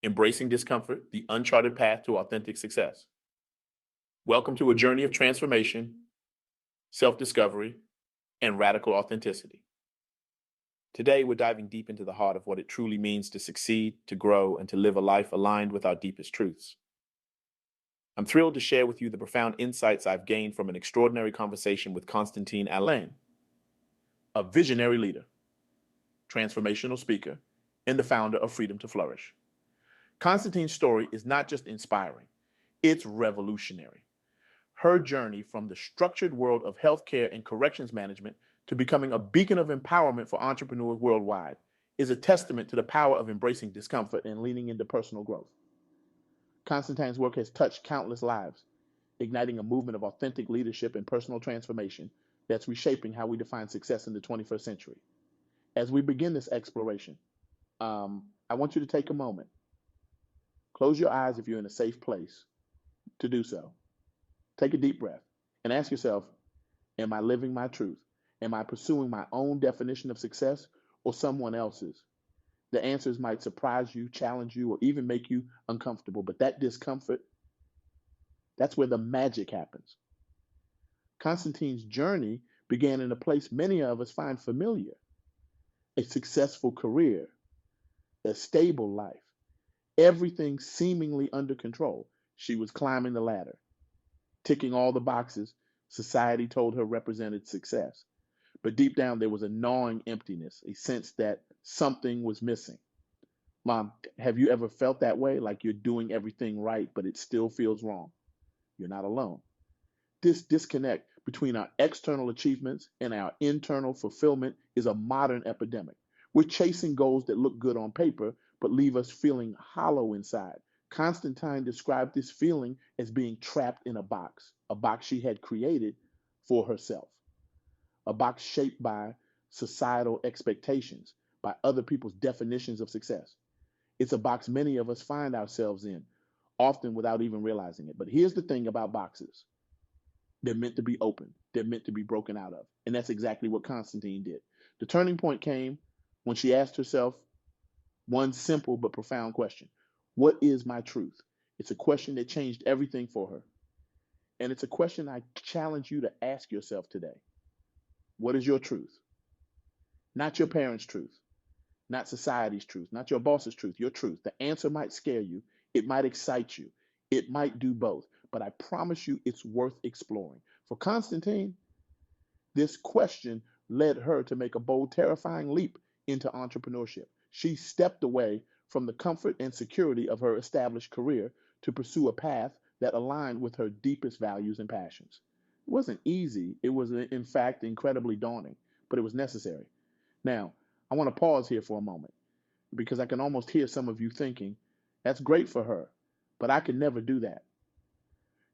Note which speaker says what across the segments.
Speaker 1: Embracing Discomfort, the uncharted path to authentic success. Welcome to a journey of transformation, self-discovery, and radical authenticity. Today, we're diving deep into the heart of what it truly means to succeed, to grow, and to live a life aligned with our deepest truths. I'm thrilled to share with you the profound insights I've gained from an extraordinary conversation with Constantine Alleyne, a visionary leader, transformational speaker, and the founder of Freedom to Flourish. Constantine's story is not just inspiring, it's revolutionary. Her journey from the structured world of healthcare and corrections management to becoming a beacon of empowerment for entrepreneurs worldwide is a testament to the power of embracing discomfort and leaning into personal growth. Constantine's work has touched countless lives, igniting a movement of authentic leadership and personal transformation that's reshaping how we define success in the 21st century. As we begin this exploration, I want you to take a moment. Close your eyes if you're in a safe place to do so. Take a deep breath and ask yourself, am I living my truth? Am I pursuing my own definition of success or someone else's? The answers might surprise you, challenge you, or even make you uncomfortable, but that discomfort, that's where the magic happens. Constantine's journey began in a place many of us find familiar: a successful career, a stable life, everything seemingly under control. She was climbing the ladder, ticking all the boxes society told her represented success. But deep down, there was a gnawing emptiness, a sense that something was missing. Mom, have you ever felt that way? Like you're doing everything right, but it still feels wrong? You're not alone. This disconnect between our external achievements and our internal fulfillment is a modern epidemic. We're chasing goals that look good on paper, but leave us feeling hollow inside. Constantine described this feeling as being trapped in a box she had created for herself, a box shaped by societal expectations, by other people's definitions of success. It's a box many of us find ourselves in, often without even realizing it. But here's the thing about boxes: they're meant to be opened, they're meant to be broken out of. And that's exactly what Constantine did. The turning point came when she asked herself one simple but profound question: what is my truth? It's a question that changed everything for her. And it's a question I challenge you to ask yourself today. What is your truth? Not your parents' truth, not society's truth, not your boss's truth, your truth. The answer might scare you, it might excite you, it might do both, but I promise you it's worth exploring. For Constantine, this question led her to make a bold, terrifying leap into entrepreneurship. She stepped away from the comfort and security of her established career to pursue a path that aligned with her deepest values and passions. It wasn't easy. It was, in fact, incredibly daunting, but it was necessary. Now, I want to pause here for a moment because I can almost hear some of you thinking, that's great for her, but I can never do that.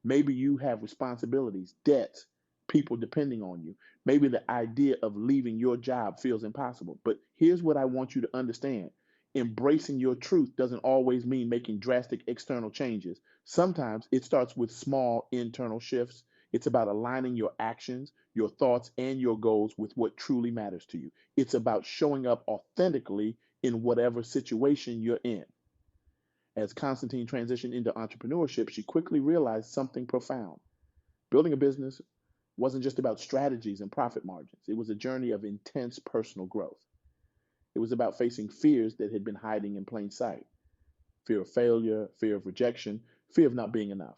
Speaker 1: Maybe you have responsibilities, debts, people depending on you. Maybe the idea of leaving your job feels impossible. But here's what I want you to understand. Embracing your truth doesn't always mean making drastic external changes. Sometimes it starts with small internal shifts. It's about aligning your actions, your thoughts, and your goals with what truly matters to you. It's about showing up authentically in whatever situation you're in. As Constantine transitioned into entrepreneurship, she quickly realized something profound. Building a business wasn't just about strategies and profit margins. It was a journey of intense personal growth. It was about facing fears that had been hiding in plain sight: fear of failure, fear of rejection, fear of not being enough.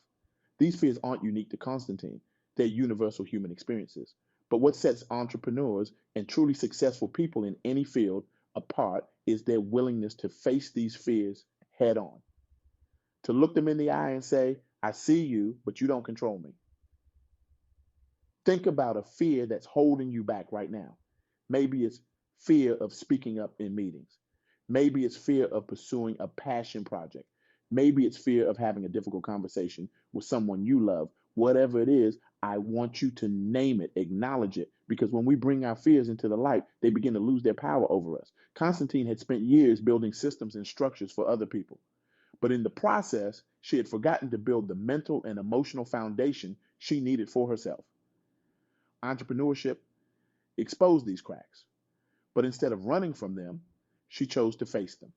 Speaker 1: These fears aren't unique to Constantine. They're universal human experiences. But what sets entrepreneurs and truly successful people in any field apart is their willingness to face these fears head on, to look them in the eye and say, I see you, but you don't control me. Think about a fear that's holding you back right now. Maybe it's fear of speaking up in meetings. Maybe it's fear of pursuing a passion project. Maybe it's fear of having a difficult conversation with someone you love. Whatever it is, I want you to name it, acknowledge it, because when we bring our fears into the light, they begin to lose their power over us. Constantine had spent years building systems and structures for other people. But in the process, she had forgotten to build the mental and emotional foundation she needed for herself. Entrepreneurship exposed these cracks, but instead of running from them, she chose to face them.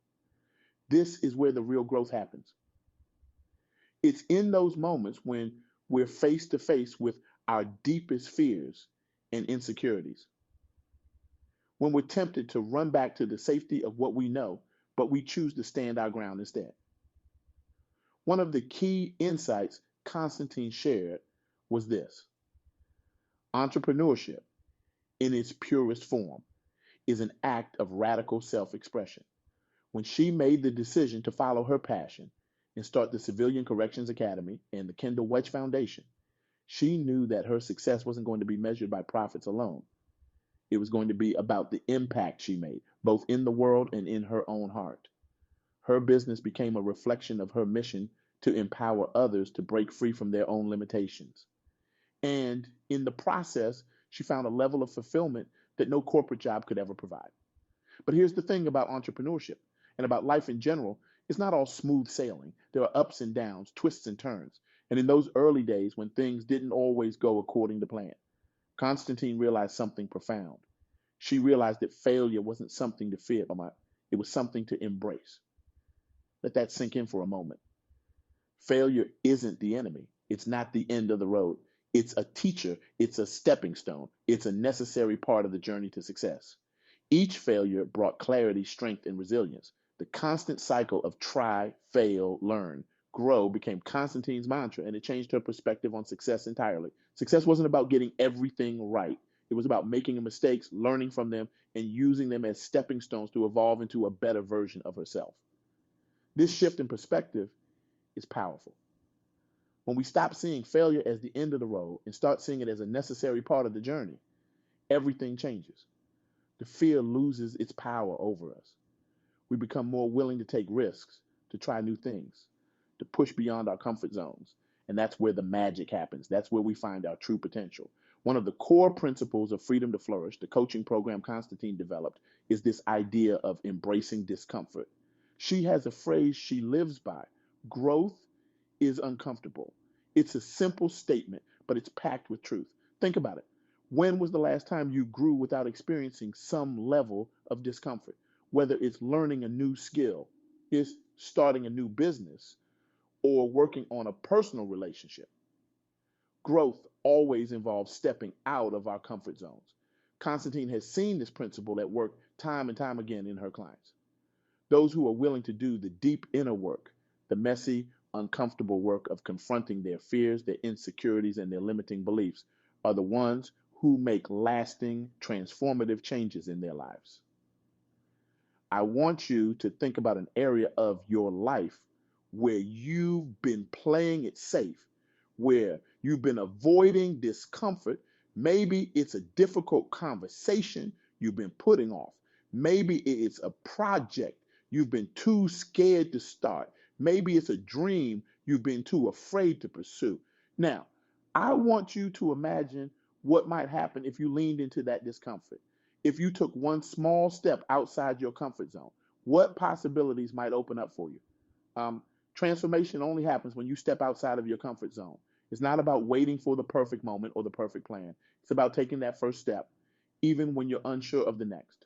Speaker 1: This is where the real growth happens. It's in those moments when we're face to face with our deepest fears and insecurities, when we're tempted to run back to the safety of what we know, but we choose to stand our ground instead. One of the key insights Constantine shared was this: entrepreneurship, in its purest form, is an act of radical self expression. When she made the decision to follow her passion and start the Civilian Corrections Academy and the Kendall Wedge Foundation, she knew that her success wasn't going to be measured by profits alone. It was going to be about the impact she made, both in the world and in her own heart. Her business became a reflection of her mission to empower others to break free from their own limitations. And in the process, she found a level of fulfillment that no corporate job could ever provide. But here's the thing about entrepreneurship and about life in general: it's not all smooth sailing. There are ups and downs, twists and turns. And in those early days when things didn't always go according to plan, Constantine realized something profound. She realized that failure wasn't something to fear, it was something to embrace. Let that sink in for a moment. Failure isn't the enemy. It's not the end of the road. It's a teacher. It's a stepping stone. It's a necessary part of the journey to success. Each failure brought clarity, strength, and resilience. The constant cycle of try, fail, learn, grow became Constantine's mantra, and it changed her perspective on success entirely. Success wasn't about getting everything right. It was about making mistakes, learning from them, and using them as stepping stones to evolve into a better version of herself. This shift in perspective is powerful. When we stop seeing failure as the end of the road and start seeing it as a necessary part of the journey, everything changes. The fear loses its power over us. We become more willing to take risks, to try new things, to push beyond our comfort zones. And that's where the magic happens. That's where we find our true potential. One of the core principles of Freedom to Flourish, the coaching program Constantine developed, is this idea of embracing discomfort. She has a phrase she lives by: growth is uncomfortable. It's a simple statement, but it's packed with truth. Think about it. When was the last time you grew without experiencing some level of discomfort? Whether it's learning a new skill, it's starting a new business, or working on a personal relationship. Growth always involves stepping out of our comfort zones. Constantine has seen this principle at work time and time again in her clients. Those who are willing to do the deep inner work, the messy, uncomfortable work of confronting their fears, their insecurities, and their limiting beliefs, are the ones who make lasting, transformative changes in their lives. I want you to think about an area of your life where you've been playing it safe, where you've been avoiding discomfort. Maybe it's a difficult conversation you've been putting off. Maybe it's a project you've been too scared to start. Maybe it's a dream you've been too afraid to pursue. Now, I want you to imagine what might happen if you leaned into that discomfort. If you took one small step outside your comfort zone, what possibilities might open up for you? Um, Transformation only happens when you step outside of your comfort zone. It's not about waiting for the perfect moment or the perfect plan. It's about taking that first step, even when you're unsure of the next.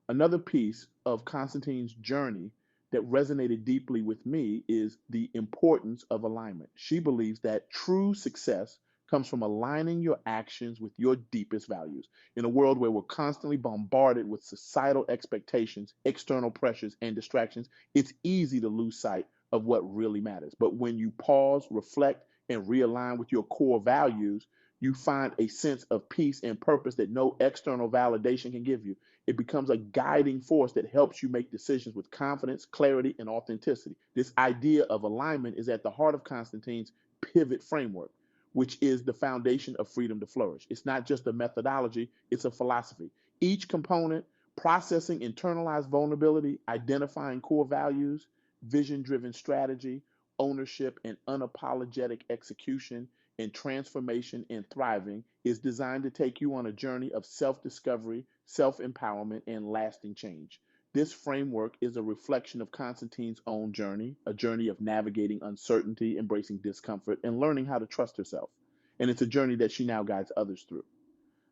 Speaker 1: Another piece of Constantine's journey that resonated deeply with me is the importance of alignment. She believes that true success comes from aligning your actions with your deepest values. In a world where we're constantly bombarded with societal expectations, external pressures, and distractions, it's easy to lose sight of what really matters. But when you pause, reflect, and realign with your core values, you find a sense of peace and purpose that no external validation can give you. It becomes a guiding force that helps you make decisions with confidence, clarity, and authenticity. This idea of alignment is at the heart of Constantine's pivot framework, which is the foundation of Freedom to Flourish. It's not just a methodology, it's a philosophy. Each component: processing internalized vulnerability, identifying core values, vision driven strategy, ownership and unapologetic execution, and transformation and thriving, is designed to take you on a journey of self discovery, self empowerment, and lasting change. This framework is a reflection of Constantine's own journey, a journey of navigating uncertainty, embracing discomfort, and learning how to trust herself. And it's a journey that she now guides others through.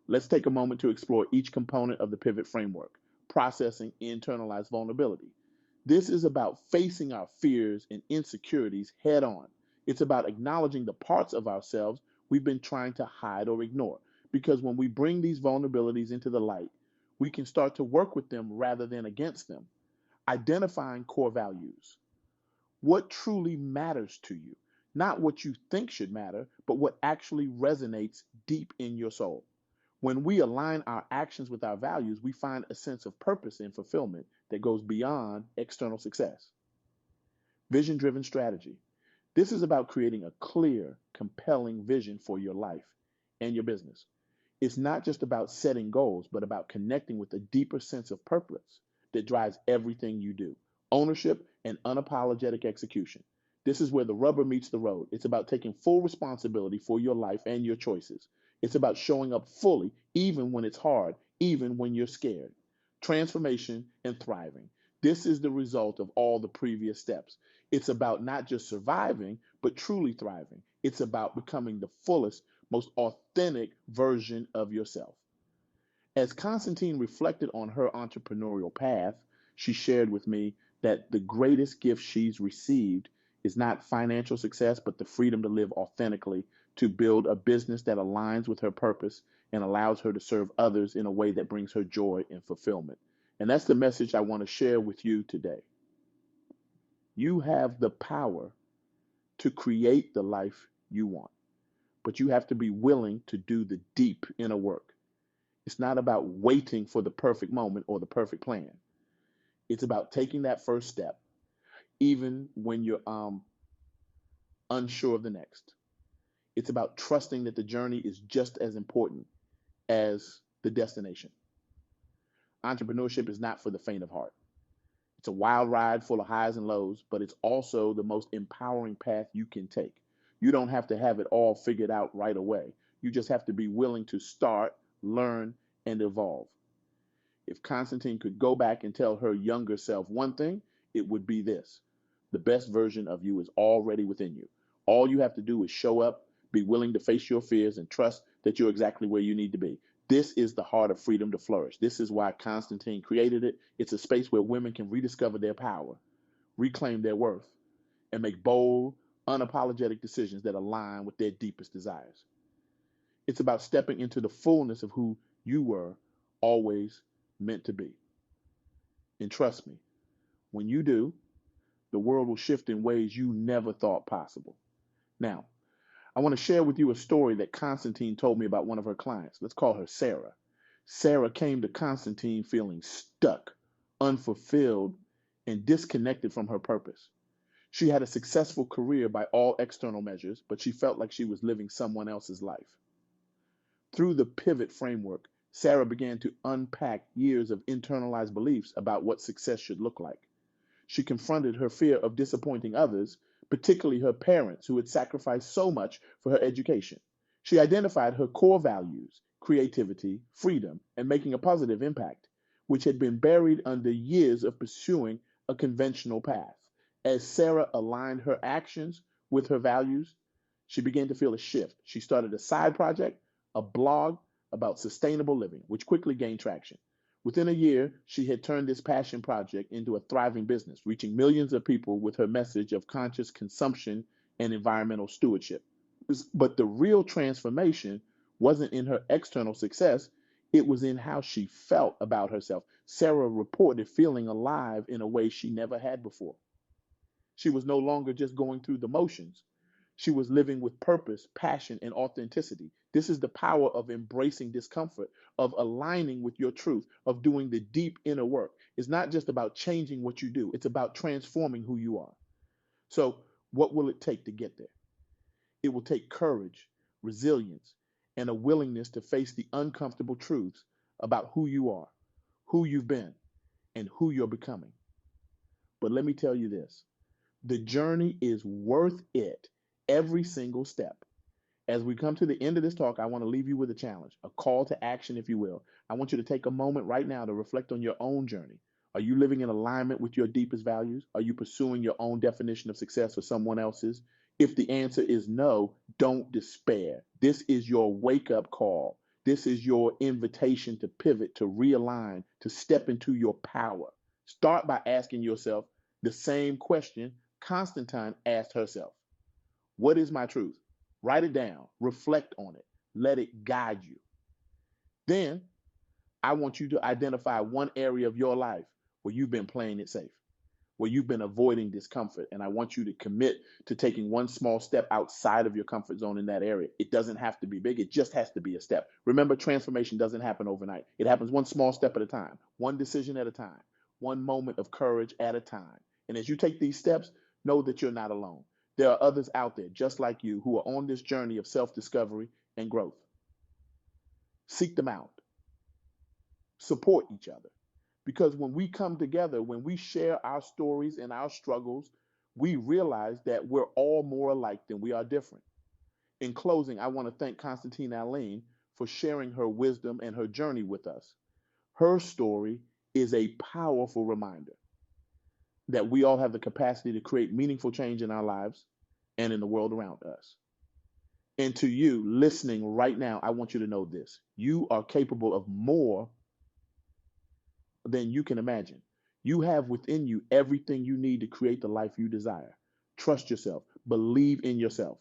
Speaker 1: Let's take a moment to explore each component of the pivot framework. Processing internalized vulnerability. This is about facing our fears and insecurities head on. It's about acknowledging the parts of ourselves we've been trying to hide or ignore. Because when we bring these vulnerabilities into the light, we can start to work with them rather than against them. Identifying core values. What truly matters to you? Not what you think should matter, but what actually resonates deep in your soul. When we align our actions with our values, we find a sense of purpose and fulfillment that goes beyond external success. Vision driven strategy. This is about creating a clear, compelling vision for your life and your business. It's not just about setting goals, but about connecting with a deeper sense of purpose that drives everything you do. Ownership and unapologetic execution. This is where the rubber meets the road. It's about taking full responsibility for your life and your choices. It's about showing up fully, even when it's hard, even when you're scared. Transformation and thriving. This is the result of all the previous steps. It's about not just surviving, but truly thriving. It's about becoming the fullest, most authentic version of yourself. As Constantine reflected on her entrepreneurial path, she shared with me that the greatest gift she's received is not financial success, but the freedom to live authentically, to build a business that aligns with her purpose and allows her to serve others in a way that brings her joy and fulfillment. And that's the message I want to share with you today. You have the power to create the life you want, but you have to be willing to do the deep inner work. It's not about waiting for the perfect moment or the perfect plan. It's about taking that first step, even when you're unsure of the next. It's about trusting that the journey is just as important as the destination. Entrepreneurship is not for the faint of heart. It's a wild ride full of highs and lows, but it's also the most empowering path you can take. You don't have to have it all figured out right away. You just have to be willing to start, learn, and evolve. If Constantine could go back and tell her younger self one thing, it would be this: the best version of you is already within you. All you have to do is show up, be willing to face your fears, and trust that you're exactly where you need to be. This is the heart of freedom to flourish. This is why Constantine created it. It's a space where women can rediscover their power, reclaim their worth, and make bold, unapologetic decisions that align with their deepest desires. It's about stepping into the fullness of who you were always meant to be. And trust me, when you do, the world will shift in ways you never thought possible. Now, I want to share with you a story that Constantine told me about one of her clients. Let's call her Sarah. Sarah came to Constantine feeling stuck, unfulfilled, and disconnected from her purpose. She had a successful career by all external measures, but she felt like she was living someone else's life. Through the P.I.V.O.T framework, Sarah began to unpack years of internalized beliefs about what success should look like. She confronted her fear of disappointing others, particularly her parents who had sacrificed so much for her education. She identified her core values: creativity, freedom, and making a positive impact, which had been buried under years of pursuing a conventional path. As Sarah aligned her actions with her values, she began to feel a shift. She started a side project, a blog about sustainable living, which quickly gained traction. Within a year, she had turned this passion project into a thriving business, reaching millions of people with her message of conscious consumption and environmental stewardship. But the real transformation wasn't in her external success, it was in how she felt about herself. Sarah reported feeling alive in a way she never had before. She was no longer just going through the motions. She was living with purpose, passion, and authenticity. This is the power of embracing discomfort, of aligning with your truth, of doing the deep inner work. It's not just about changing what you do, it's about transforming who you are. So, what will it take to get there? It will take courage, resilience, and a willingness to face the uncomfortable truths about who you are, who you've been, and who you're becoming. But let me tell you this: the journey is worth it, every single step. As we come to the end of this talk, I want to leave you with a challenge, a call to action, if you will. I want you to take a moment right now to reflect on your own journey. Are you living in alignment with your deepest values? Are you pursuing your own definition of success or someone else's? If the answer is no, don't despair. This is your wake up call. This is your invitation to pivot, to realign, to step into your power. Start by asking yourself, The same question Constantine asked herself. What is my truth? Write it down, reflect on it, let it guide you. Then I want you to identify one area of your life where you've been playing it safe, where you've been avoiding discomfort. And I want you to commit to taking one small step outside of your comfort zone in that area. It doesn't have to be big, it just has to be a step. Remember, transformation doesn't happen overnight. It happens one small step at a time, one decision at a time, one moment of courage at a time. And as you take these steps, know that you're not alone. There are others out there just like you who are on this journey of self-discovery and growth. Seek them out. Support each other. Because when we come together, when we share our stories and our struggles, we realize that we're all more alike than we are different. In closing, I want to thank Constantine Alleyne for sharing her wisdom and her journey with us. Her story is a powerful reminder that we all have the capacity to create meaningful change in our lives and in the world around us. And to you listening right now, I want you to know this. You are capable of more than you can imagine. You have within you everything you need to create the life you desire. Trust yourself, believe in yourself,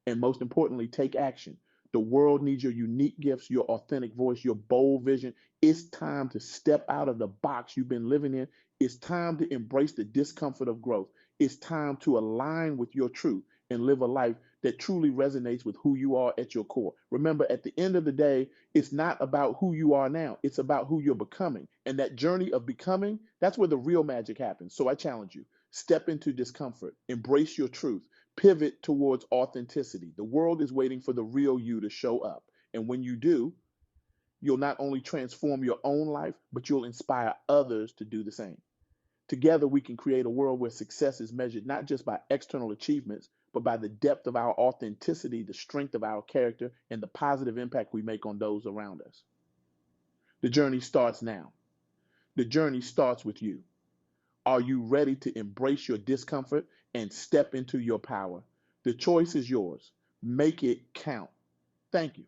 Speaker 1: and most importantly, take action. The world needs your unique gifts, your authentic voice, your bold vision. It's time to step out of the box you've been living in. It's time to embrace the discomfort of growth. It's time to align with your truth and live a life that truly resonates with who you are at your core. Remember, at the end of the day, it's not about who you are now. It's about who you're becoming. And that journey of becoming, that's where the real magic happens. So I challenge you, step into discomfort, embrace your truth, pivot towards authenticity. The world is waiting for the real you to show up. And when you do, you'll not only transform your own life, but you'll inspire others to do the same. Together, we can create a world where success is measured not just by external achievements, but by the depth of our authenticity, the strength of our character, and the positive impact we make on those around us. The journey starts now. The journey starts with you. Are you ready to embrace your discomfort and step into your power? The choice is yours. Make it count. Thank you.